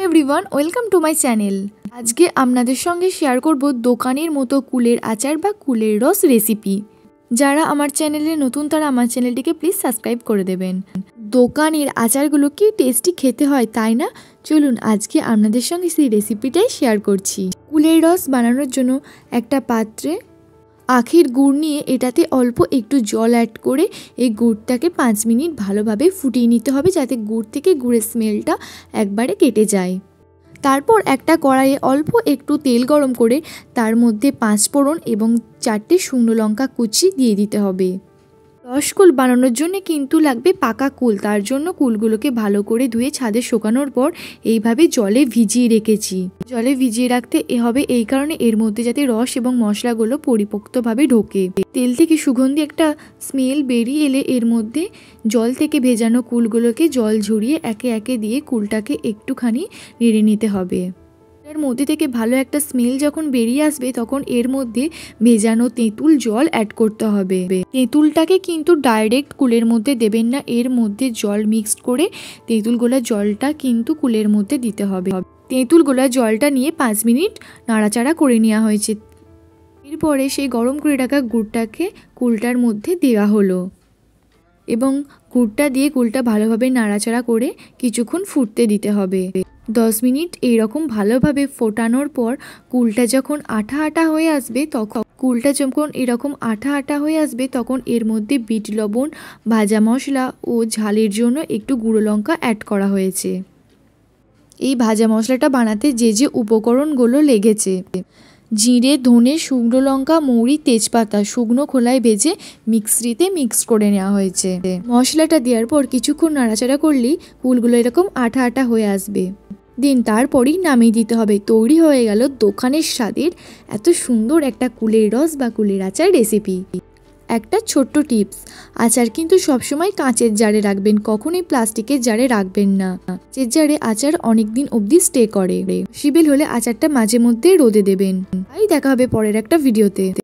Everyone, welcome to my channel. আজকে আপনাদের সঙ্গে শেয়ার করব দোকানের মতো কুলের আচার বা কুলের রস রেসিপি। যারা আমার চ্যানেলে নতুন তারা আমার চ্যানেলটিকে প্লিজ সাবস্ক্রাইব করে দেবেন। দোকানের আচারগুলো কি টেস্টি খেতে হয়, তাই না? চলুন আজকে আপনাদের সঙ্গে সেই রেসিপিটাই শেয়ার করছি। কুলের রস বানানোর জন্য একটা পাত্রে আখের গুড় নিয়ে এটাতে অল্প একটু জল অ্যাড করে এই গুড়টাকে 5 মিনিট ভালোভাবে ফুটিয়ে নিতে হবে, যাতে গুড় থেকে গুড়ের স্মেলটা একবারে কেটে যায়। তারপর একটা কড়াইয়ে অল্প একটু তেল গরম করে তার মধ্যে 5 ফোড়ন এবং 4টে শুকনো লঙ্কা কুচি দিয়ে দিতে হবে। রসকুল বানানোর জন্য কিন্তু লাগবে পাকা কুল। তার জন্য কুলগুলোকে ভালো করে ধুয়ে ছাদে শুকানোর পর এইভাবে জলে ভিজিয়ে রেখেছি। জলে ভিজিয়ে রাখতে হবে এই কারণে এর মধ্যে যাতে রস এবং মশলাগুলো পরিপক্তভাবে ঢোকে। তেল থেকে সুগন্ধি একটা স্মেল বেরিয়ে এলে এর মধ্যে জল থেকে ভেজানো কুলগুলোকে জল ঝরিয়ে একে একে দিয়ে কুলটাকে একটুখানি নেড়ে নিতে হবে। এর মধ্যে থেকে ভালো একটা স্মেল যখন বেরিয়ে আসবে তখন এর মধ্যে ভেজানো তেঁতুল জল অ্যাড করতে হবে। তেঁতুলটাকে কিন্তু ডাইরেক্ট কুলের মধ্যে দেবেন না, এর মধ্যে জল মিক্সড করে তেঁতুল গোলা জলটা কিন্তু কুলের মধ্যে দিতে হবে। তেঁতুল গোলা জলটা নিয়ে 5 মিনিট নাড়াচাড়া করে নেওয়া হয়েছে। এরপরে সেই গরম করে রাখা গুড়টাকে কুলটার মধ্যে দেওয়া হলো এবং গুড়টা দিয়ে কুলটা ভালোভাবে নাড়াচাড়া করে কিছুক্ষণ ফুটতে দিতে হবে। 10 মিনিট এইরকম ভালোভাবে ফোটানোর পর কুলটা যখন আঠা আঠা হয়ে আসবে তখন এর মধ্যে বিট লবণ, ভাজা মশলা ও ঝালের জন্য একটু গুঁড়ো লঙ্কা অ্যাড করা হয়েছে। এই ভাজা মশলাটা বানাতে যে যে উপকরণগুলো লেগেছে: জিরে, ধনে, শুকনো লঙ্কা, মৌরি, তেজপাতা শুকনো খোলায় ভেজে মিক্সিতে মিক্স করে নেওয়া হয়েছে। মশলাটা দেওয়ার পর কিছুক্ষণ নাড়াচাড়া করলেই কুলগুলো এরকম আঠা আঠা হয়ে আসবে। তারপরই নামিয়ে দিতে হবে। তৈরি হয়ে গেল দোকানের স্বাদের এত সুন্দর একটা কুলের রস বা কুলের আচার রেসিপি। একটা ছোট্ট টিপস, আচার কিন্তু সবসময় কাঁচের জারে রাখবেন, কখনোই প্লাস্টিকের জারে রাখবেন না। কাঁচের জারে আচার অনেক দিন অবধি স্টে করে। শিবেল হলে আচারটা মাঝে মধ্যে রোদে দেবেন। তাই দেখা হবে পরের একটা ভিডিওতে।